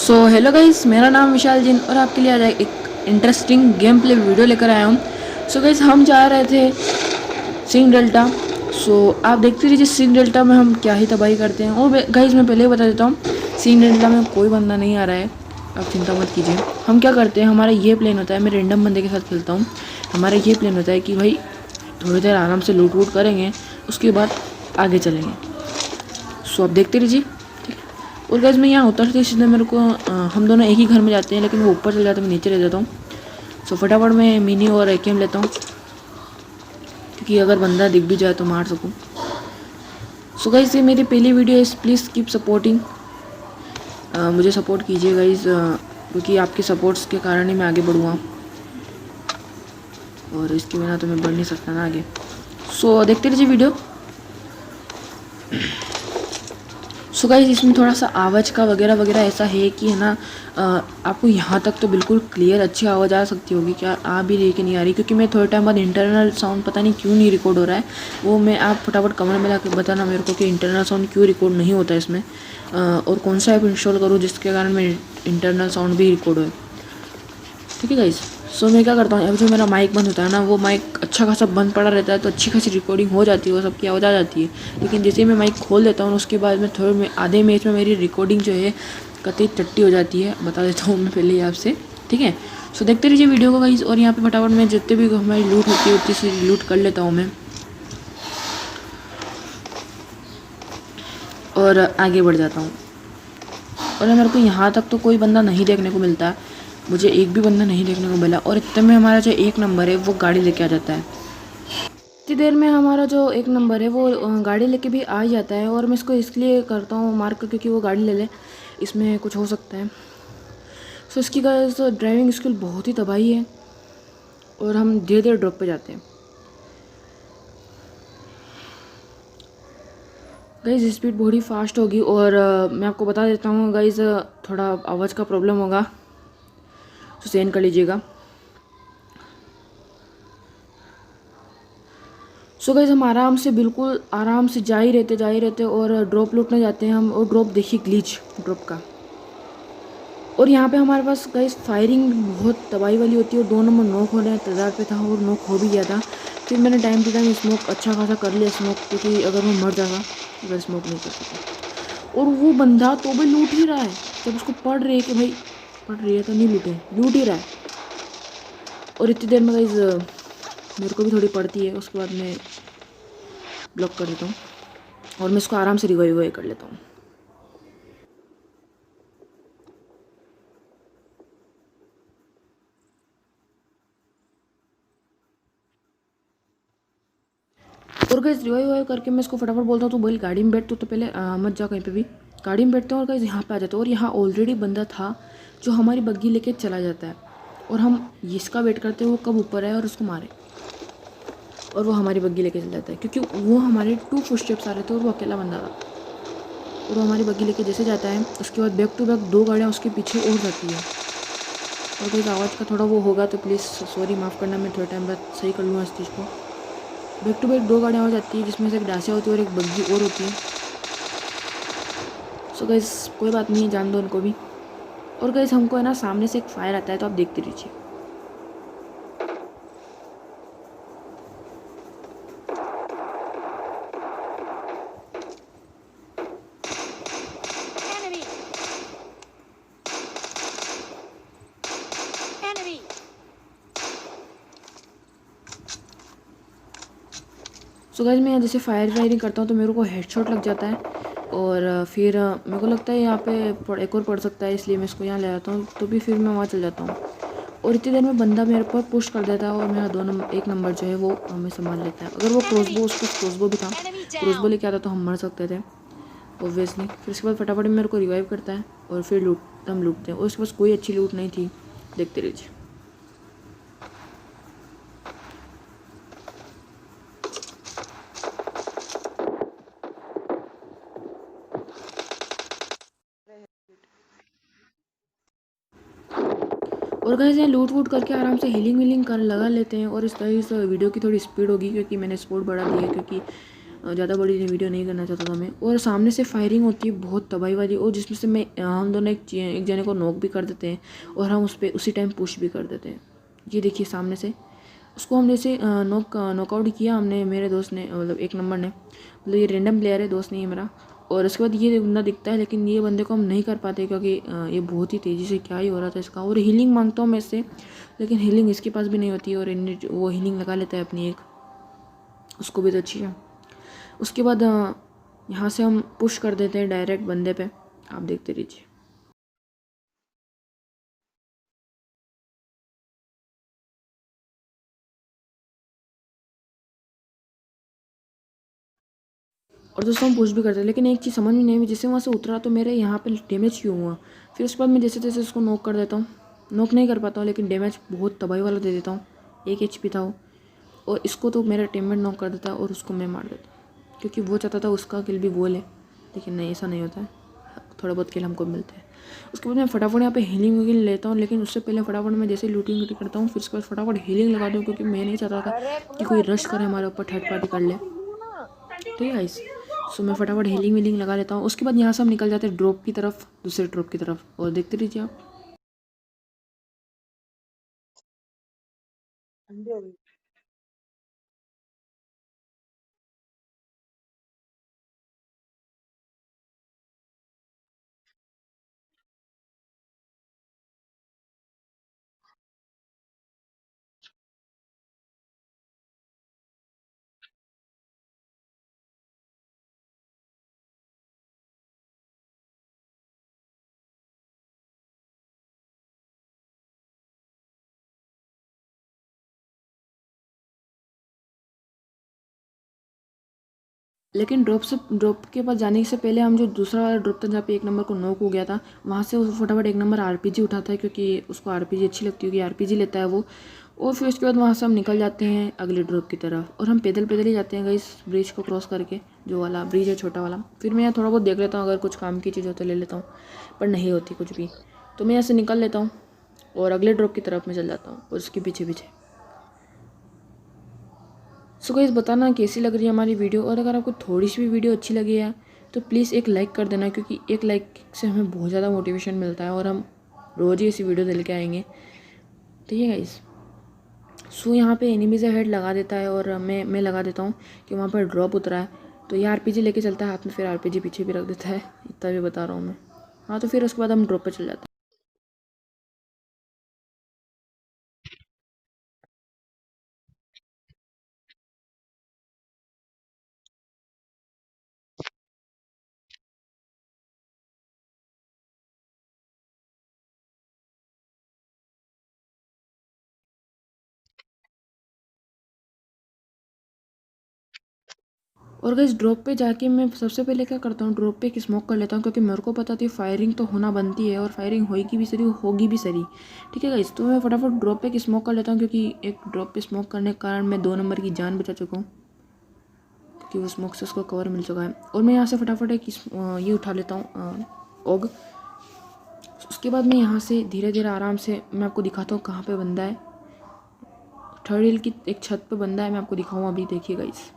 So hello guys, मेरा नाम विशाल जिन और आपके लिए आज एक इंटरेस्टिंग गेम प्ले वीडियो लेकर आया हूँ। सो गाइस, हम जा रहे थे सिंह डेल्टा। सो आप देखते रहिए सिंह डेल्टा में हम क्या ही तबाही करते हैं। और गाइस मैं पहले ही बता देता हूँ, सिंह डेल्टा में कोई बंदा नहीं आ रहा है, आप चिंता मत कीजिए। हम क्या करते हैं, हमारा ये प्लान होता है, मैं रेंडम बंदे के साथ खेलता हूँ। हमारा ये प्लान होता है कि भाई थोड़ी देर आराम से लूट वूट करेंगे, उसके बाद आगे चलेंगे। सो आप देखते रहिए। और गाइस मैं यहाँ उतरते इसलिए मेरे को हम दोनों एक ही घर में जाते हैं, लेकिन वो ऊपर चले जाते हैं, मैं नीचे रह जाता हूँ। सो फटाफट मैं मिनी और एकेएम लेता हूँ, क्योंकि अगर बंदा दिख भी जाए तो मार सकूँ। सो गाइस ये मेरी पहली वीडियो है, प्लीज़ कीप सपोर्टिंग। मुझे सपोर्ट कीजिए गाइस, क्योंकि आपके सपोर्ट्स के कारण ही मैं आगे बढ़ूँगा, और इसके बिना तो मैं बढ़ नहीं सकता ना आगे। सो देखते रहिए वीडियो। सो गाइस इसमें थोड़ा सा आवाज़ का वगैरह वगैरह ऐसा है कि है ना, आपको यहाँ तक तो बिल्कुल क्लियर अच्छी आवाज़ आ सकती होगी, क्या आ भी रही कि नहीं आ रही, क्योंकि मैं थोड़े टाइम बाद इंटरनल साउंड पता नहीं क्यों नहीं रिकॉर्ड हो रहा है। वो मैं आप फटाफट कमेंट में लाके बताना मेरे को कि इंटरनल साउंड क्यों रिकॉर्ड नहीं होता है इसमें, और कौन सा ऐप इंस्टॉल करूँ जिसके कारण मैं इंटरनल साउंड भी रिकॉर्ड हो। ठीक है गाइस। सो मैं क्या करता हूँ, अब जो मेरा माइक बंद होता है ना, वो माइक अच्छा खासा बंद पड़ा रहता है, तो अच्छी खासी रिकॉर्डिंग हो जाती है, वो सबकी आवाज़ आ जाती है। लेकिन जैसे ही मैं माइक खोल देता हूँ उसके बाद में थोड़े में आधे मैच में मेरी रिकॉर्डिंग जो है कतई टट्टी हो जाती है, बता देता हूँ मैं पहले ही आपसे। ठीक है, सो देखते रहिए वीडियो को गाइस। और यहाँ पे फटाफट मैं जितने भी हमारी लूट होती है उतनी सी लूट कर लेता हूँ मैं, और आगे बढ़ जाता हूँ। और मेरे को यहाँ तक तो कोई बंदा नहीं देखने को मिलता, मुझे एक भी बंदा नहीं देखने को मिला। और इतने में हमारा जो एक नंबर है वो गाड़ी लेके आ जाता है। इतनी देर में हमारा जो एक नंबर है वो गाड़ी लेके भी आ ही जाता है, और मैं इसको इसलिए करता हूँ मार्क क्योंकि वो गाड़ी ले ले, इसमें कुछ हो सकता है। सो इसकी गाइस ड्राइविंग स्किल बहुत ही तबाही है, और हम धीरे धीरे ड्रॉप पे जाते हैं। गाइस स्पीड बहुत ही फास्ट होगी, और मैं आपको बता देता हूँ गाइस, थोड़ा आवाज़ का प्रॉब्लम होगा, तो सहन कर लीजिएगा। सो गाइस हम आराम से बिल्कुल आराम से जा ही रहते और ड्रॉप लूटने जाते हैं हम। और ड्रॉप देखिए ग्लिच ड्रॉप का। और यहाँ पे हमारे पास गाइस फायरिंग बहुत तबाही वाली होती है, और 2 नंबर नॉक होने इंतजार पे था और नॉक हो भी गया था। फिर मैंने टाइम टू टाइम स्मोक अच्छा खासा कर लिया स्मोक, क्योंकि अगर मैं मर जाता अगर स्मोक नहीं कर सकता। और वो बंदा तो भी लूट ही रहा है, जब उसको पड़ रही है कि भाई पड़ रही है तो नहीं लूटे, लूट ही रहा है। और इतनी देर में गाइस मेरे को भी थोड़ी पड़ती है, उसके बाद मैं ब्लॉक कर देता हूँ, और मैं इसको आराम से रिवाइव कर लेता हूँ। और गाइस रिवाइव करके मैं इसको फटाफट बोलता हूँ, तो बोल गाड़ी में बैठ, तो पहले मत जा कहीं पे भी, गाड़ी में बैठते हैं। और गाइस यहाँ पे आ जाते हैं, और यहाँ ऑलरेडी बंदा था जो हमारी बग्गी लेके चला जाता है, और हम इसका वेट करते हैं वो कब ऊपर आए और उसको मारे, और वो हमारी बग्गी लेके चला जाता है, क्योंकि वो हमारे 2 फुटस्टेप्स आ रहे थे और वो अकेला बंदा था। और वो हमारी बग्गी लेके जैसे जाता है, उसके बाद बैक टू बैक 2 गाड़ियाँ उसके पीछे और जाती है। और कोई आवाज़ का थोड़ा वो होगा तो प्लीज़ सॉरी, माफ़ करना, मैं थोड़े टाइम बाद सही कर लूँगा इस चीज़ को। बैक टू बैक 2 गाड़ियाँ हो जाती है, जिसमें से एक डासिया होती है और एक बग्गी और होती है। सो गाइस कोई बात नहीं, जान दो उनको भी। और गाइस हमको है ना सामने से एक फायर आता है, तो आप देखते रहिए। सो गाइस मैं जैसे फायरिंग करता हूँ तो मेरे को हेडशॉट लग जाता है, और फिर मेरे को लगता है यहाँ पे एक और पड़ सकता है, इसलिए मैं इसको यहाँ ले आता हूँ, तो भी फिर मैं वहाँ चल जाता हूँ। और इतनी देर में बंदा मेरे पर पुश कर देता है, और मेरा 1 नंबर जो है वो हमें संभाल लेता है। अगर वो क्रॉसबो, उसको क्रॉसबो भी था, क्रॉसबो लेके आता तो हम मर सकते थे ऑब्वियसली। फिर उसके बाद फटाफट मेरे को रिवाइव करता है, और फिर हम लूटते हैं। और उसके पास कोई अच्छी लूट नहीं थी, देखते रहिए। और गाइस यहाँ लूट वूट करके आराम से हीलिंग कर लगा लेते हैं। और इस तरह इस वीडियो की थोड़ी स्पीड होगी, क्योंकि मैंने स्पीड बढ़ा दी है, क्योंकि ज़्यादा बड़ी वीडियो नहीं करना चाहता था मैं। और सामने से फायरिंग होती है बहुत तबाही वाली, और जिसमें से हम दोनों एक जने को नॉक भी कर देते हैं और हम उस पर उसी टाइम पुश भी कर देते हैं। ये देखिए सामने से उसको हम जैसे नॉकआउट किया हमने, मेरे दोस्त ने, मतलब एक नंबर ने, मतलब ये रैंडम प्लेयर है, दोस्त नहीं है मेरा। और उसके बाद ये बंदा दिखता है, लेकिन ये बंदे को हम नहीं कर पाते क्योंकि ये बहुत ही तेज़ी से क्या ही हो रहा था इसका। और हीलिंग मांगता हूँ मैं इससे, लेकिन हीलिंग इसके पास भी नहीं होती है, और वो हीलिंग लगा लेता है अपनी एक, उसको भी तो अच्छी है। उसके बाद यहाँ से हम पुश कर देते हैं डायरेक्ट बंदे पे, आप देखते रहिए। और दोस्तों हम पुश भी करते हैं, लेकिन एक चीज़ समझ में नहीं आई, जैसे वहाँ से उतरा तो मेरे यहाँ पे डैमेज क्यों हुआ। फिर उसके बाद मैं जैसे तैसे उसको नॉक कर देता हूँ, नॉक नहीं कर पाता हूँ, लेकिन डैमेज बहुत तबाही वाला दे देता हूँ। 1 HP था वो, और इसको तो मेरा टीममेट नॉक कर देता है और उसको मैं मार देता हूँ, क्योंकि वो चाहता था उसका किल भी वो ले, लेकिन नहीं, ऐसा नहीं होता है, थोड़ा बहुत किल हमको मिलते हैं। उसके बाद मैं फटाफट यहाँ पे हीलिंग वीलिंग लेता हूँ, लेकिन उससे पहले फटाफट मैं जैसे लूटिंग करता हूँ, फिर उसके बाद फटाफट हीलिंग लगा दूँ, क्योंकि मैं नहीं चाहता था कि कोई रश करे हमारे ऊपर, थर्ड पार्टी कर ले। ठीक है गाइस, सो मैं फटाफट हीलिंग वीलिंग लगा लेता हूँ। उसके बाद यहाँ से हम निकल जाते हैं ड्रॉप की तरफ, दूसरे ड्रॉप की तरफ, और देखते रहिए आप। लेकिन ड्रॉप के पास जाने से पहले हम जो दूसरा वाला ड्रॉप था जहाँ पे 1 नंबर को नॉक हो गया था, वहाँ से वो फटाफट 1 नंबर RPG उठाता है, क्योंकि उसको RPG अच्छी लगती होगी, RPG लेता है वो। और फिर उसके बाद वहाँ से हम निकल जाते हैं अगले ड्रॉप की तरफ, और हम पैदल पैदल ही जाते हैं इस ब्रिज को क्रॉस करके, जो वाला ब्रिज है छोटा वाला। फिर मैं यहाँ थोड़ा बहुत देख लेता हूँ, अगर कुछ काम की चीज़ हो तो ले लेता हूँ, पर नहीं होती कुछ भी, तो मैं यहाँ से निकल लेता हूँ और अगले ड्रॉप की तरफ मैं चल जाता हूँ, और उसके पीछे पीछे। सो गाइस बताना कैसी लग रही है हमारी वीडियो, और अगर आपको थोड़ी सी भी वीडियो अच्छी लगी है तो प्लीज़ एक लाइक कर देना, क्योंकि एक लाइक से हमें बहुत ज़्यादा मोटिवेशन मिलता है, और हम रोज़ ही ऐसी वीडियो लेके आएंगे। ठीक है गाइस, सो यहाँ पे एनिमीज हेड लगा देता है, और मैं लगा देता हूँ कि वहाँ पर ड्रॉप उतरा है, तो ये RPG लेके चलता है हाथ में, फिर RPG पीछे भी रख देता है, इतना भी बता रहा हूँ मैं। हाँ, तो फिर उसके बाद हम ड्रॉप पर चल जाते हैं। और गाइस ड्रॉप पे जाके मैं सबसे पहले क्या करता हूँ, ड्रॉप पे एक स्मोक कर लेता हूँ, क्योंकि मेरे को पता थी फायरिंग तो होना बनती है, और फायरिंग होगी भी सही, होगी भी सही। ठीक है गाइस, तो मैं फटाफट ड्रॉप पे एक स्मोक कर लेता हूँ, क्योंकि एक ड्रॉप पे स्मोक करने के कारण मैं 2 नंबर की जान बचा चुका हूँ, क्योंकि वो स्मोक से उसको कवर मिल चुका है। और मैं यहाँ से फटाफट एक ये उठा लेता हूँ, ओग। उसके बाद मैं यहाँ से धीरे धीरे आराम से मैं आपको दिखाता हूँ कहाँ पे बंदा है। थर्ड हिल की एक छत पे बंदा है, मैं आपको दिखाऊँ अभी, देखिए गाइस।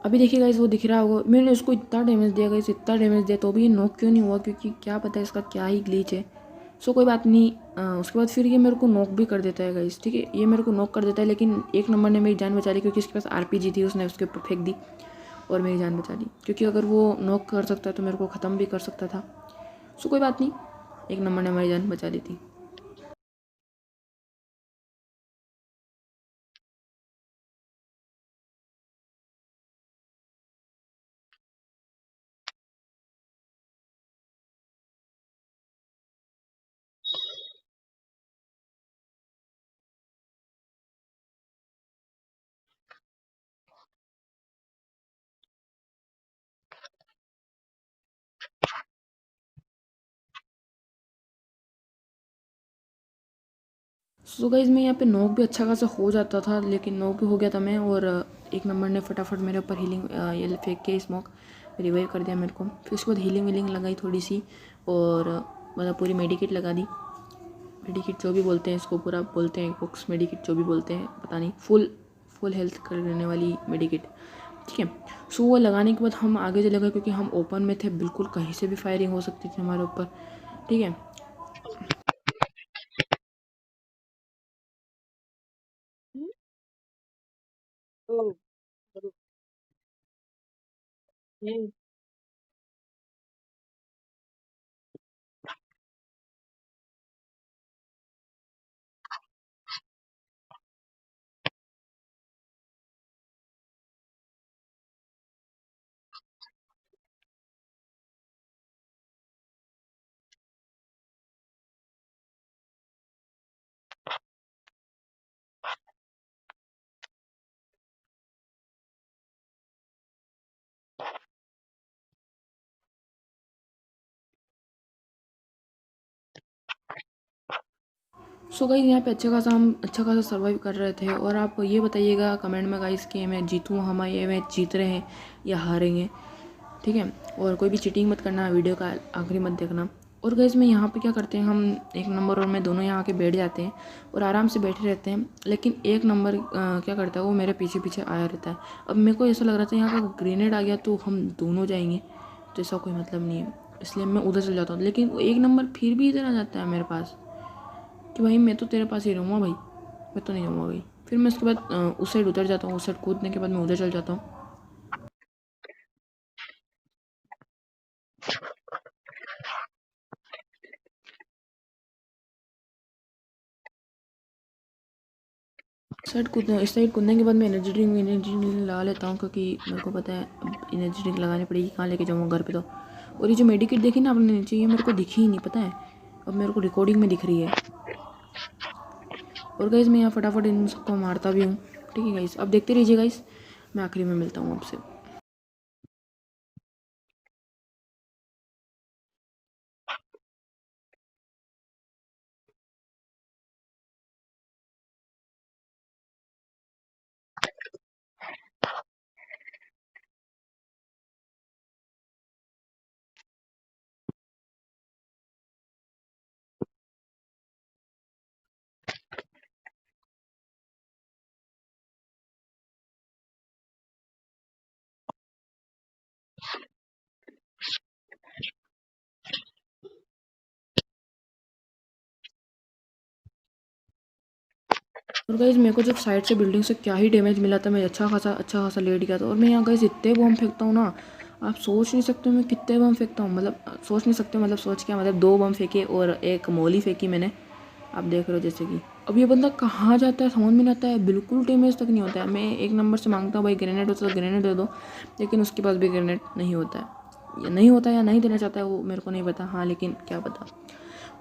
अभी देखिए गाइस, वो दिख रहा होगा, मैंने उसको इतना डैमेज दिया गाइस, इतना डैमेज दिया, तो भी ये नॉक क्यों नहीं हुआ, क्योंकि क्या पता है इसका क्या ही ग्लिच है। सो कोई बात नहीं। उसके बाद फिर ये मेरे को नॉक भी कर देता है गाइस। ठीक है, ये मेरे को नॉक कर देता है, लेकिन 1 नंबर ने मेरी जान बचा ली, क्योंकि इसके पास RPG थी, उसने उसके ऊपर फेंक दी और मेरी जान बचा ली, क्योंकि अगर वो नॉक कर सकता तो मेरे को ख़त्म भी कर सकता था। सो कोई बात नहीं, 1 नंबर ने हमारी जान बचा ली थी। सो गाइस मैं यहाँ पे नॉक भी अच्छा खासा हो जाता था, लेकिन नॉक भी हो गया था मैं, और एक नंबर ने फटाफट मेरे ऊपर हीलिंग ये फेंक के स्मोक रिवाइव कर दिया मेरे को। फिर उसके बाद हीलिंग वीलिंग लगाई थोड़ी सी, और मतलब पूरी मेडिकेट लगा दी। मेडिकेट जो भी बोलते हैं इसको, पूरा बोलते हैं बॉक्स मेडिकेट जो भी बोलते हैं पता नहीं, फुल हेल्थ करने वाली मेडिकेट, ठीक है। सो वो लगाने के बाद हम आगे चले गए, क्योंकि हम ओपन में थे, बिल्कुल कहीं से भी फायरिंग हो सकती थी हमारे ऊपर, ठीक है। सो गाइस यहाँ पे हम अच्छा खासा सर्वाइव कर रहे थे। और आप ये बताइएगा कमेंट में गाइस कि मैं जीतूँ, हम ये मैच जीत रहे हैं या हारेंगे, ठीक है। और कोई भी चीटिंग मत करना, वीडियो का आखिरी मत देखना। और गाइस मैं यहाँ पे क्या करते हैं, हम एक नंबर और मैं दोनों यहाँ आके बैठ जाते हैं और आराम से बैठे रहते हैं, लेकिन एक नंबर क्या करता है, वो मेरे पीछे पीछे आया रहता है। अब मेरे को ऐसा लग रहा था यहाँ का ग्रेनेड आ गया तो हम दोनों जाएंगे, तो ऐसा कोई मतलब नहीं है, इसलिए मैं उधर चल जाता हूँ। लेकिन वो एक नंबर फिर भी इधर आ जाता है मेरे पास कि भाई मैं तो तेरे पास ही रहूँगा भाई, मैं तो नहीं जाऊँगा भाई। फिर मैं उसके बाद उस साइड उतर जाता हूँ, उस साइड कूदने के बाद मैं उधर चल जाता हूँ। इस साइड कूदने के बाद मैं एनर्जी ड्रिंक लगा लेता हूँ, क्योंकि मेरे को पता है अब एनर्जी ड्रिंक लगानी पड़ेगी, कहाँ लेके जाऊँगा घर पे तो। और ये जो मेडिकेट देखी ना आपने नीचे, ये मेरे को दिखी ही नहीं, पता है अब मेरे को रिकॉर्डिंग में दिख रही है। और गाइस मैं यहाँ फटाफट इन सबको मारता भी हूँ, ठीक है गाइस। अब देखते रहिए गाइस, मैं आखिरी में मिलता हूँ आपसे। और गाइस मेरे को जब साइड से बिल्डिंग से क्या ही डैमेज मिला था, मैं अच्छा खासा लेट गया था। और मैं यहाँ गाइस इतने बम फेंकता हूँ ना, आप सोच नहीं सकते मैं कितने बम फेंकता हूँ, मतलब सोच नहीं सकते, मतलब सोच क्या, मतलब 2 बम फेंके और एक मोली फेंकी मैंने, आप देख रहे हो जैसे कि। अब ये बंदा कहाँ जाता है समझ में नहीं आता है, बिल्कुल डैमेज तक नहीं होता है। मैं एक नंबर से मांगता हूँ भाई ग्रेनेड होता तो ग्रेनेड दे दो, लेकिन उसके पास भी ग्रेनेड नहीं होता है, या नहीं होता है या नहीं देना चाहता है, वो मेरे को नहीं पता, हाँ लेकिन क्या पता।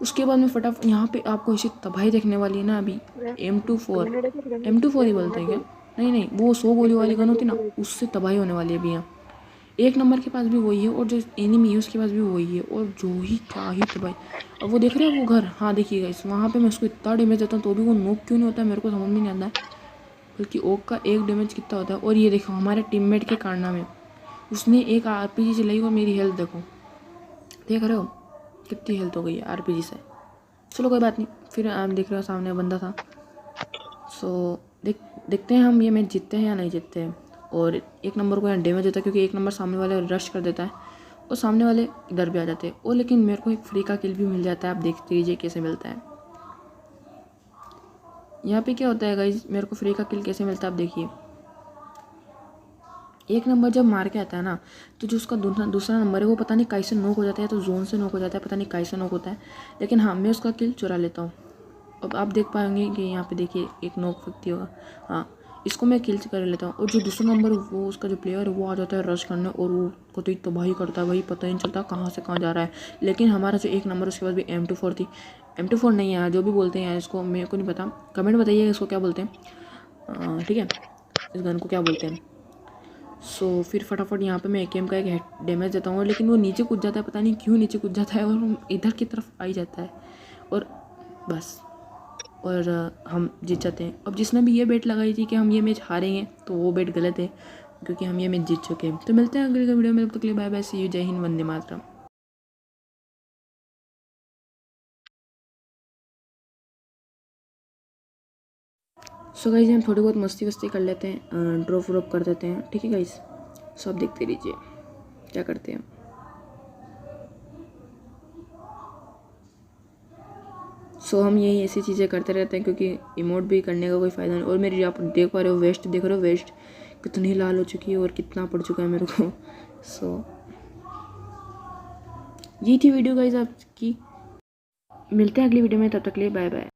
उसके बाद में फटाफट यहाँ पे आपको ऐसी तबाही देखने वाली है ना अभी, M24 ही बोलते हैं क्या, नहीं नहीं, वो 100 गोली वाली गन होती ना, उससे तबाही होने वाली है अभी यहाँ। एक नंबर के पास भी वही है, और जो एनिमी है उसके पास भी वही है, और जो ही क्या ही तबाही। अब वो देख रहे हैं वो घर, हाँ देखिएगा इस, वहाँ पे मैं उसको इतना डैमेज देता हूँ तो भी वो नोक क्यों नहीं होता है मेरे को समझ में नहीं आता है, बल्कि ओक का एक डैमेज कितना होता है। और ये देखो हमारे टीममेट के कारनामे, उसने एक RPG चलाई और मेरी हेल्थ देखो, देख रहे हो कितनी हेल्थ हो गई है RPG से। चलो कोई बात नहीं, फिर आप देख रहे हो सामने बंदा था। सो देखते हैं हम ये मैच जीतते हैं या नहीं जीतते हैं। और एक नंबर को यहाँ डैमेज होता है, क्योंकि एक नंबर सामने वाले रश कर देता है और सामने वाले इधर भी आ जाते हैं। और लेकिन मेरे को एक फ्री का किल भी मिल जाता है, आप देखते लीजिए कैसे मिलता है। यहाँ पे क्या होता है गाइज, मेरे को फ्री का किल कैसे मिलता है आप देखिए। एक नंबर जब मार के आता है ना, तो जो उसका दूसरा नंबर है वो पता नहीं कैसे नॉक हो जाता है, तो जोन से नॉक हो जाता है, पता नहीं कैसे नॉक होता है, लेकिन हाँ मैं उसका किल चुरा लेता हूँ। अब आप देख पाएंगे कि यहाँ पे देखिए एक नॉक व्यक्ति होगा, हाँ इसको मैं किल कर लेता हूँ। और जो दूसरा नंबर वो उसका जो प्लेयर है वो आ जाता है रश करने, और वो को तो तबाही करता है भाई, पता ही नहीं चलता कहाँ से कहाँ जा रहा है। लेकिन हमारा जो एक नंबर उसके पास भी M24 थी, M24 नहीं है जो भी बोलते हैं इसको, मेरे को नहीं पता, कमेंट बताइए इसको क्या बोलते हैं, ठीक है इस गन को क्या बोलते हैं। सो फिर फटाफट यहाँ पे मैं AKM का एक डैमेज देता हूँ, लेकिन वो नीचे कूद जाता है, पता नहीं क्यों नीचे कूद जाता है, और इधर की तरफ आ ही जाता है, और बस। और हम जीत जाते हैं। अब जिसने भी ये बेट लगाई थी कि हम ये मैच हारेंगे तो वो बेट गलत है, क्योंकि हम ये मैच जीत चुके हैं। तो मिलते हैं अगले वीडियो में, तब तक के लिए बाय बाय, सी यू, जय हिंद, वंदे मातरम। सो गाइस हम थोड़ी बहुत मस्ती वस्ती कर लेते हैं, ड्रॉप व्रॉप कर देते हैं, ठीक है गाइस। सो आप देखते रहिए क्या करते हैं। सो हम यही ऐसी चीज़ें करते रहते हैं, क्योंकि इमोट भी करने का कोई फ़ायदा नहीं। और मेरी आप देख पा रहे हो वेस्ट, देख रहे हो वेस्ट कितनी लाल हो चुकी है और कितना पड़ चुका है मेरे को। सो यही थी वीडियो गाइस आपकी, मिलते हैं अगली वीडियो में, तब तक के लिए बाय बाय।